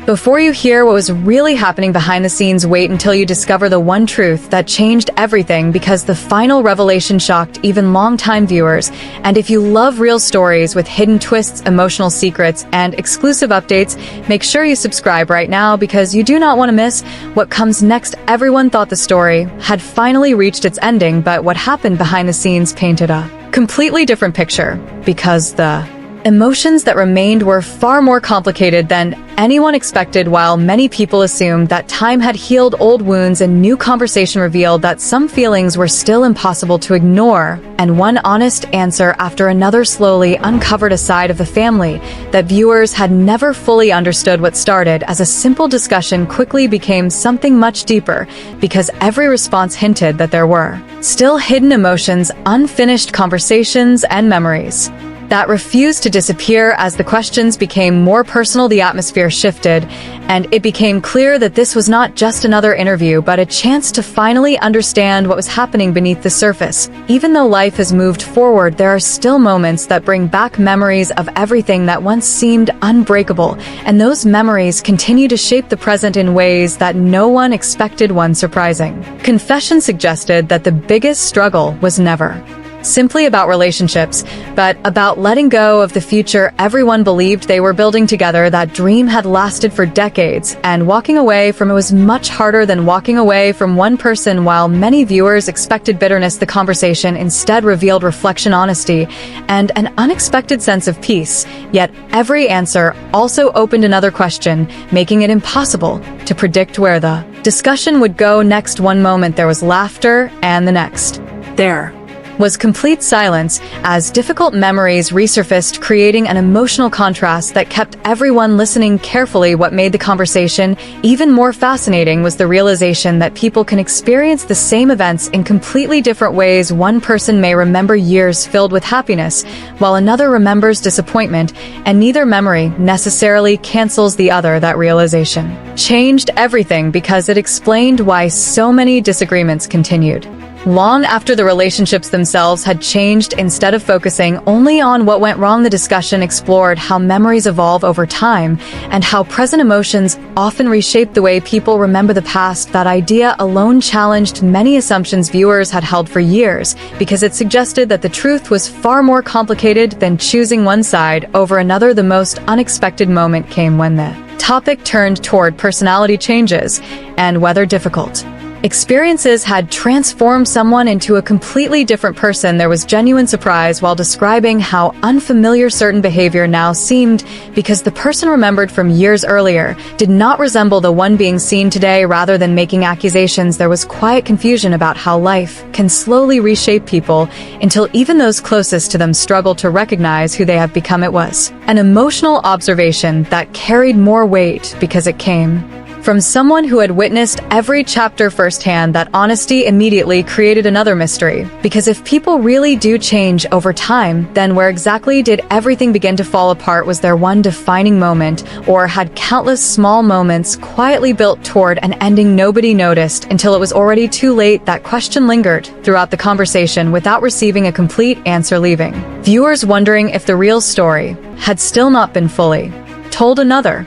Before you hear what was really happening behind the scenes, wait until you discover the one truth that changed everything, because the final revelation shocked even longtime viewers. And if you love real stories with hidden twists, emotional secrets, and exclusive updates, make sure you subscribe right now, because you do not want to miss what comes next. Everyone thought the story had finally reached its ending, but what happened behind the scenes painted a completely different picture, because the emotions that remained were far more complicated than anyone expected. While many people assumed that time had healed old wounds, a new conversation revealed that some feelings were still impossible to ignore, and one honest answer after another slowly uncovered a side of the family that viewers had never fully understood. What started as a simple discussion quickly became something much deeper, because every response hinted that there were still hidden emotions, unfinished conversations, and memories that refused to disappear. As the questions became more personal, the atmosphere shifted, and it became clear that this was not just another interview, but a chance to finally understand what was happening beneath the surface. Even though life has moved forward, there are still moments that bring back memories of everything that once seemed unbreakable, and those memories continue to shape the present in ways that no one expected. One surprising confession suggested that the biggest struggle was never simply about relationships, but about letting go of the future everyone believed they were building together. That dream had lasted for decades, and walking away from it was much harder than walking away from one person. While many viewers expected bitterness, the conversation instead revealed reflection, honesty, and an unexpected sense of peace. Yet every answer also opened another question, making it impossible to predict where the discussion would go next. One moment there was laughter, and the next there was complete silence as difficult memories resurfaced, creating an emotional contrast that kept everyone listening carefully. What made the conversation even more fascinating was the realization that people can experience the same events in completely different ways. One person may remember years filled with happiness, while another remembers disappointment, and neither memory necessarily cancels the other. That realization changed everything, because it explained why so many disagreements continued long after the relationships themselves had changed. Instead of focusing only on what went wrong, the discussion explored how memories evolve over time, and how present emotions often reshape the way people remember the past. That idea alone challenged many assumptions viewers had held for years, because it suggested that the truth was far more complicated than choosing one side over another. The most unexpected moment came when the topic turned toward personality changes, and whether difficult experiences had transformed someone into a completely different person. There was genuine surprise while describing how unfamiliar certain behavior now seemed, because the person remembered from years earlier did not resemble the one being seen today. Rather than making accusations, there was quiet confusion about how life can slowly reshape people until even those closest to them struggle to recognize who they have become. It was an emotional observation that carried more weight because it came from someone who had witnessed every chapter firsthand. That honesty immediately created another mystery, because if people really do change over time, then where exactly did everything begin to fall apart? Was there one defining moment, or had countless small moments quietly built toward an ending nobody noticed until it was already too late? That question lingered throughout the conversation without receiving a complete answer, leaving viewers wondering if the real story had still not been fully told. Another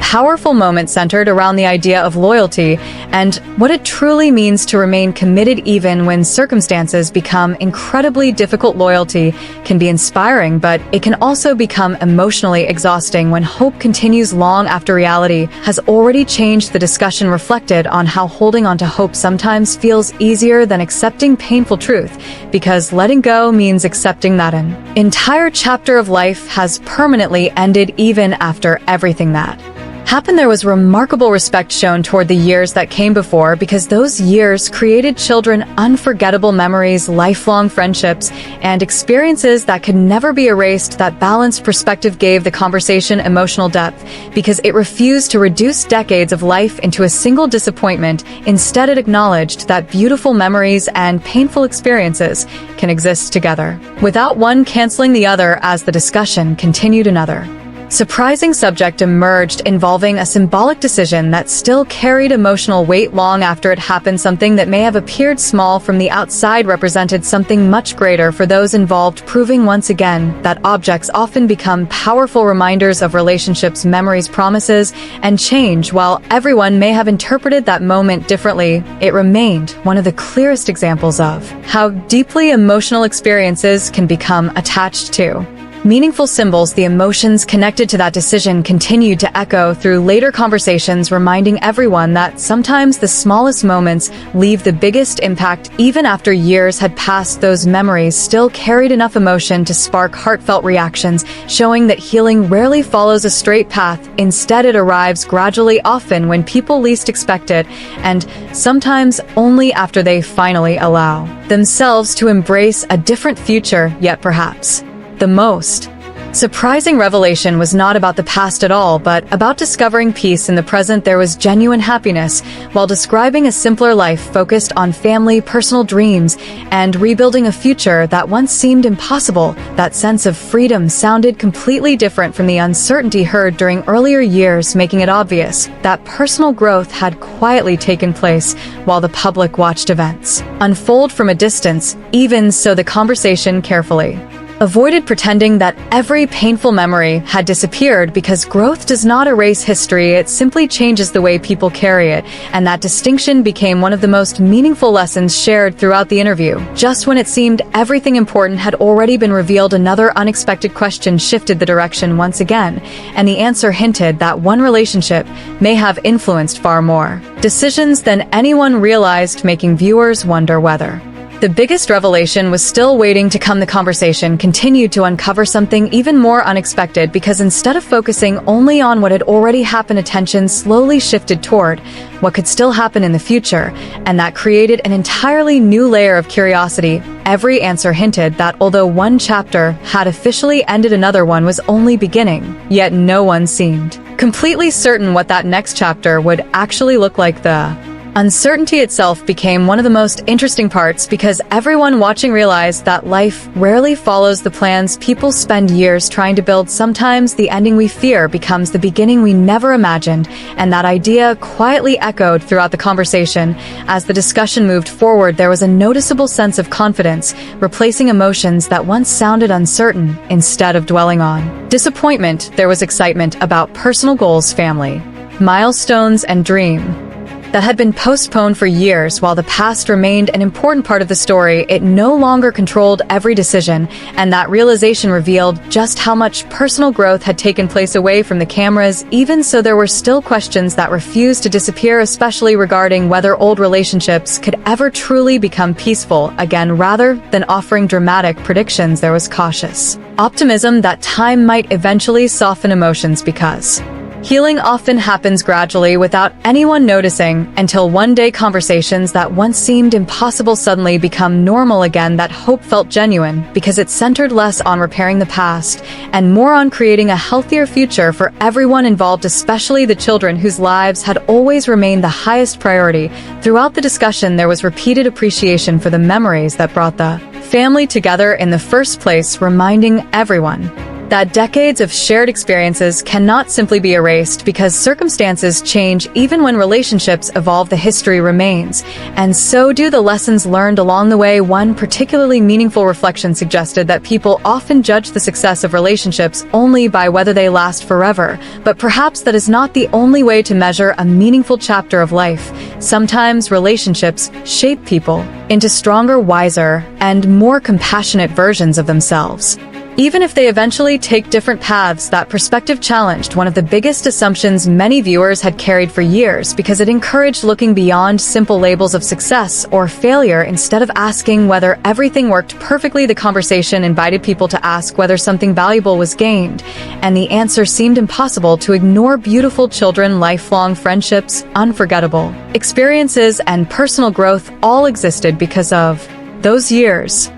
powerful moment centered around the idea of loyalty and what it truly means to remain committed even when circumstances become incredibly difficult. Loyalty can be inspiring, but it can also become emotionally exhausting when hope continues long after reality has already changed. The discussion reflected on how holding on to hope sometimes feels easier than accepting painful truth, because letting go means accepting that an entire chapter of life has permanently ended. Even after everything that happened, there was remarkable respect shown toward the years that came before, because those years created children, unforgettable memories, lifelong friendships, and experiences that could never be erased. That balanced perspective gave the conversation emotional depth, because it refused to reduce decades of life into a single disappointment. Instead, it acknowledged that beautiful memories and painful experiences can exist together, without one canceling the other. As the discussion continued, another surprising subject emerged involving a symbolic decision that still carried emotional weight long after it happened. Something that may have appeared small from the outside represented something much greater for those involved, proving once again that objects often become powerful reminders of relationships, memories, promises, and change. While everyone may have interpreted that moment differently, it remained one of the clearest examples of how deeply emotional experiences can become attached to meaningful symbols. The emotions connected to that decision continued to echo through later conversations, reminding everyone that sometimes the smallest moments leave the biggest impact. Even after years had passed, those memories still carried enough emotion to spark heartfelt reactions, showing that healing rarely follows a straight path. Instead, it arrives gradually, often when people least expect it, and sometimes only after they finally allow themselves to embrace a different future. Yet perhaps the most surprising revelation was not about the past at all, but about discovering peace in the present. There was genuine happiness while describing a simpler life focused on family, personal dreams, and rebuilding a future that once seemed impossible. That sense of freedom sounded completely different from the uncertainty heard during earlier years, making it obvious that personal growth had quietly taken place while the public watched events unfold from a distance. Even so, the conversation carefully avoided pretending that every painful memory had disappeared, because growth does not erase history, it simply changes the way people carry it, and that distinction became one of the most meaningful lessons shared throughout the interview. Just when it seemed everything important had already been revealed, another unexpected question shifted the direction once again, and the answer hinted that one relationship may have influenced far more decisions than anyone realized, making viewers wonder whether the biggest revelation was still waiting to come. The conversation continued to uncover something even more unexpected, because instead of focusing only on what had already happened, attention slowly shifted toward what could still happen in the future, and that created an entirely new layer of curiosity. Every answer hinted that although one chapter had officially ended, another one was only beginning, yet no one seemed completely certain what that next chapter would actually look like. The uncertainty itself became one of the most interesting parts, because everyone watching realized that life rarely follows the plans people spend years trying to build. Sometimes the ending we fear becomes the beginning we never imagined, and that idea quietly echoed throughout the conversation. As the discussion moved forward, there was a noticeable sense of confidence, replacing emotions that once sounded uncertain. Instead of dwelling on disappointment, there was excitement about personal goals, family milestones, and dream that had been postponed for years. While the past remained an important part of the story, it no longer controlled every decision, and that realization revealed just how much personal growth had taken place away from the cameras. Even so, there were still questions that refused to disappear, especially regarding whether old relationships could ever truly become peaceful again. Rather than offering dramatic predictions, there was cautious optimism that time might eventually soften emotions, because healing often happens gradually without anyone noticing, until one day conversations that once seemed impossible suddenly become normal again. That hope felt genuine, because it centered less on repairing the past and more on creating a healthier future for everyone involved, especially the children whose lives had always remained the highest priority. Throughout the discussion, there was repeated appreciation for the memories that brought the family together in the first place, reminding everyone that decades of shared experiences cannot simply be erased, because circumstances change. Even when relationships evolve, the history remains, and so do the lessons learned along the way. One particularly meaningful reflection suggested that people often judge the success of relationships only by whether they last forever, but perhaps that is not the only way to measure a meaningful chapter of life. Sometimes relationships shape people into stronger, wiser, and more compassionate versions of themselves, even if they eventually take different paths. That perspective challenged one of the biggest assumptions many viewers had carried for years, because it encouraged looking beyond simple labels of success or failure. Instead of asking whether everything worked perfectly, the conversation invited people to ask whether something valuable was gained, and the answer seemed impossible: to ignore beautiful children, lifelong friendships, unforgettable experiences, and personal growth all existed because of those years.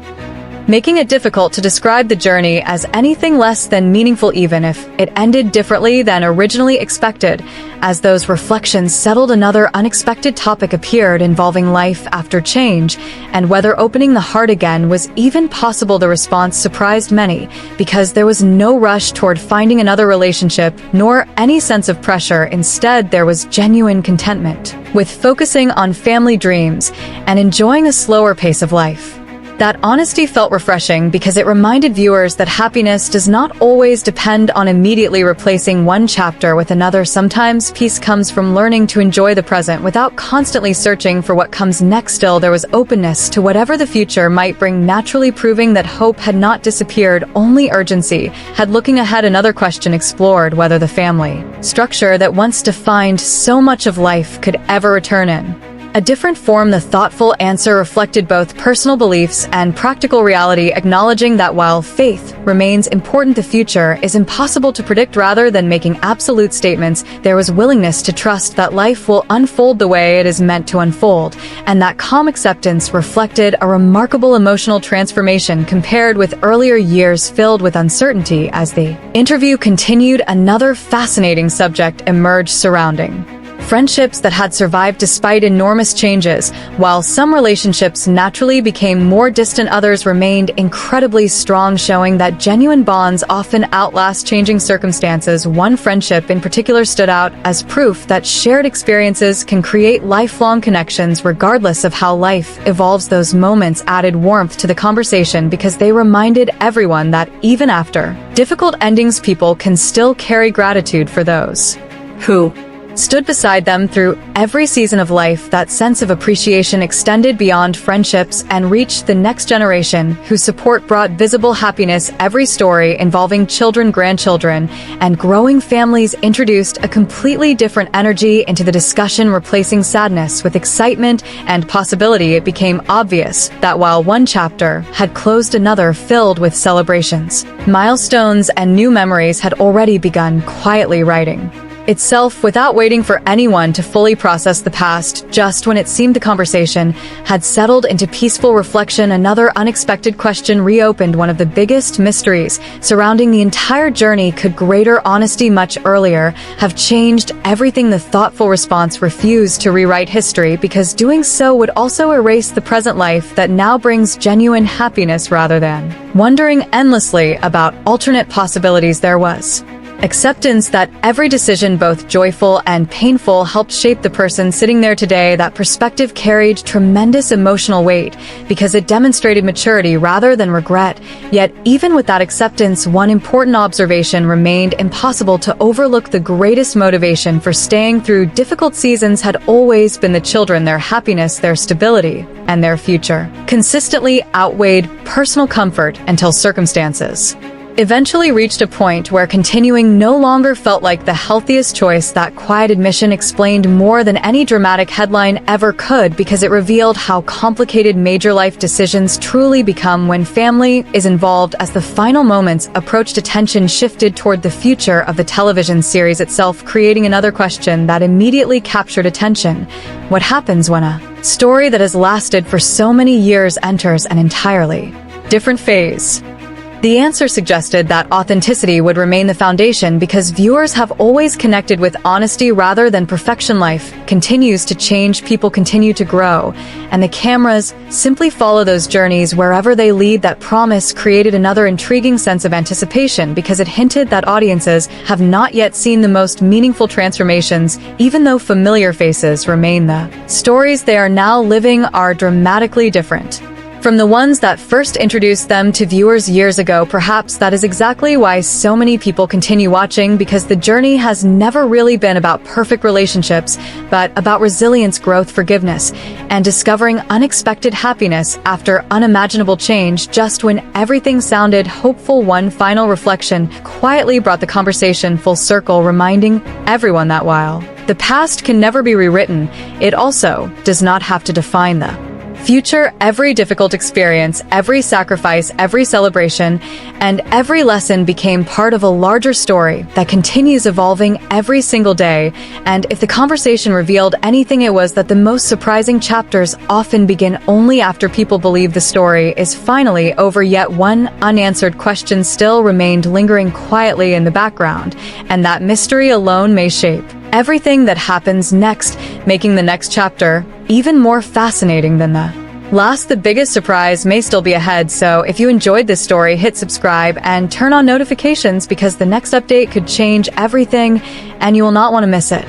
making it difficult to describe the journey as anything less than meaningful even if it ended differently than originally expected. As those reflections settled, another unexpected topic appeared involving life after change, and whether opening the heart again was even possible. The response surprised many, because there was no rush toward finding another relationship, nor any sense of pressure. Instead, there was genuine contentment with focusing on family dreams and enjoying a slower pace of life. That honesty felt refreshing because it reminded viewers that happiness does not always depend on immediately replacing one chapter with another. Sometimes peace comes from learning to enjoy the present without constantly searching for what comes next. Still, there was openness to whatever the future might bring, naturally proving that hope had not disappeared, only urgency had. Looking ahead, another question explored whether the family structure that once defined so much of life could ever return in a different form. The thoughtful answer reflected both personal beliefs and practical reality, acknowledging that while faith remains important, the future is impossible to predict. Rather than making absolute statements, there was willingness to trust that life will unfold the way it is meant to unfold, and that calm acceptance reflected a remarkable emotional transformation compared with earlier years filled with uncertainty. As the interview continued, another fascinating subject emerged surrounding friendships that had survived despite enormous changes. While some relationships naturally became more distant, others remained incredibly strong, showing that genuine bonds often outlast changing circumstances. One friendship in particular stood out as proof that shared experiences can create lifelong connections regardless of how life evolves. Those moments added warmth to the conversation because they reminded everyone that even after difficult endings, people can still carry gratitude for those who stood beside them through every season of life. That sense of appreciation extended beyond friendships and reached the next generation, whose support brought visible happiness. Every story involving children, grandchildren, and growing families introduced a completely different energy into the discussion, replacing sadness with excitement and possibility. It became obvious that while one chapter had closed, another filled with celebrations, milestones, and new memories had already begun quietly writing itself without waiting for anyone to fully process the past. Just when it seemed the conversation had settled into peaceful reflection, another unexpected question reopened one of the biggest mysteries surrounding the entire journey. Could greater honesty much earlier have changed everything? The thoughtful response refused to rewrite history, because doing so would also erase the present life that now brings genuine happiness. Rather than wondering endlessly about alternate possibilities, there was acceptance that every decision, both joyful and painful, helped shape the person sitting there today. That perspective carried tremendous emotional weight because it demonstrated maturity rather than regret. Yet, even with that acceptance, one important observation remained impossible to overlook. The greatest motivation for staying through difficult seasons had always been the children. Their happiness, their stability, and their future consistently outweighed personal comfort until circumstances eventually reached a point where continuing no longer felt like the healthiest choice. That quiet admission explained more than any dramatic headline ever could, because it revealed how complicated major life decisions truly become when family is involved. As the final moments approached, attention shifted toward the future of the television series itself, creating another question that immediately captured attention. What happens when a story that has lasted for so many years enters an entirely different phase? The answer suggested that authenticity would remain the foundation, because viewers have always connected with honesty rather than perfection. Life continues to change, people continue to grow, and the cameras simply follow those journeys wherever they lead. That promise created another intriguing sense of anticipation, because it hinted that audiences have not yet seen the most meaningful transformations. Even though familiar faces remain, the stories they are now living are dramatically different from the ones that first introduced them to viewers years ago. Perhaps that is exactly why so many people continue watching, because the journey has never really been about perfect relationships, but about resilience, growth, forgiveness, and discovering unexpected happiness after unimaginable change. Just when everything sounded hopeful, one final reflection quietly brought the conversation full circle, reminding everyone that while the past can never be rewritten, it also does not have to define the Future, every difficult experience, every sacrifice, every celebration, and every lesson became part of a larger story that continues evolving every single day. And if the conversation revealed anything, it was that the most surprising chapters often begin only after people believe the story is finally over, yet one unanswered question still remained lingering quietly in the background, and that mystery alone may shape everything that happens next, making the next chapter even more fascinating than the biggest surprise may still be ahead, so if you enjoyed this story, hit subscribe and turn on notifications because the next update could change everything and you will not want to miss it.